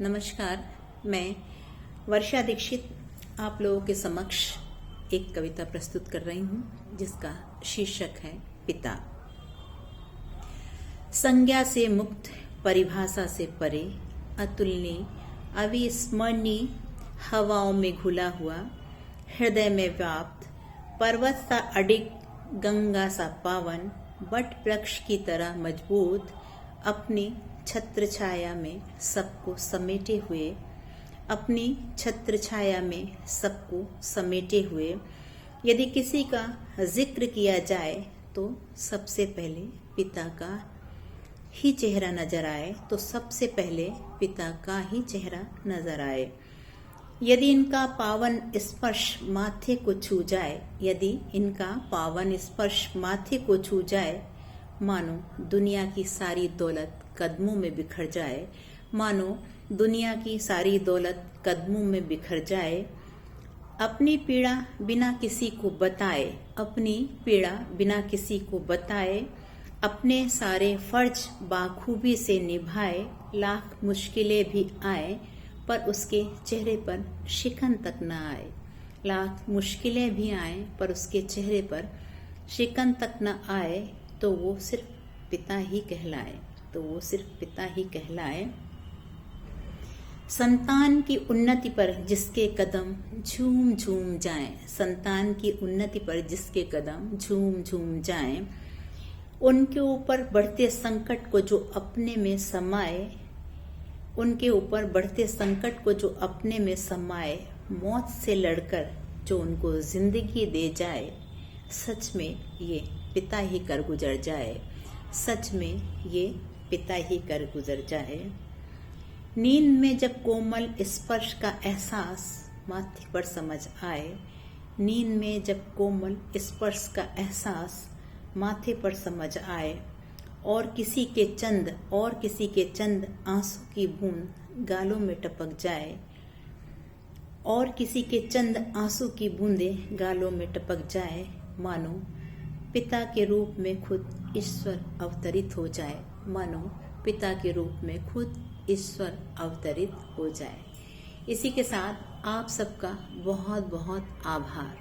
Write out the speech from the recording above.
नमस्कार, मैं वर्षा दीक्षित आप लोगों के समक्ष एक कविता प्रस्तुत कर रही हूँ जिसका शीर्षक है पिता। संज्ञा से मुक्त, परिभाषा से परे, अतुलनीय, अविस्मरणीय, हवाओं में घुला हुआ, हृदय में व्याप्त, पर्वत सा अडिग, गंगा सा पावन, बट वृक्ष की तरह मजबूत, अपनी छत्र छाया में सबको समेटे हुए, अपनी छत्र छाया में सबको समेटे हुए, यदि किसी का जिक्र किया जाए तो सबसे पहले पिता का ही चेहरा नजर आए, तो सबसे पहले पिता का ही चेहरा नजर आए। यदि इनका पावन स्पर्श माथे को छू जाए, यदि इनका पावन स्पर्श माथे को छू जाए, मानो दुनिया की सारी दौलत कदमों में बिखर जाए, मानो दुनिया की सारी दौलत कदमों में बिखर जाए। अपनी पीड़ा बिना किसी को बताए, अपनी पीड़ा बिना किसी को बताए, अपने सारे फर्ज बाखूबी से निभाए, लाख मुश्किलें भी आए पर उसके चेहरे पर शिकन तक न आए, लाख मुश्किलें भी आए पर उसके चेहरे पर शिकन तक न आए, तो वो सिर्फ पिता ही कहलाए, तो वो सिर्फ पिता ही कहलाए। संतान की उन्नति पर जिसके कदम झूम झूम जाएं, संतान की उन्नति पर जिसके कदम झूम झूम जाएं, उनके ऊपर बढ़ते संकट को जो अपने में समाए, उनके ऊपर बढ़ते संकट को जो अपने में समाए, मौत से लड़कर जो उनको जिंदगी दे जाए, सच में ये पिता ही कर गुजर जाए, सच में ये पिता ही कर गुजर जाए। नींद में जब कोमल स्पर्श का एहसास माथे पर समझ आए, नींद में जब कोमल स्पर्श का एहसास माथे पर समझ आए, और किसी के चंद आंसू की बूंद गालों में टपक जाए, और किसी के चंद आंसू की बूंदें गालों में टपक जाए, मानो पिता के रूप में खुद ईश्वर अवतरित हो जाए, मानो पिता के रूप में खुद ईश्वर अवतरित हो जाए। इसी के साथ आप सबका बहुत बहुत आभार।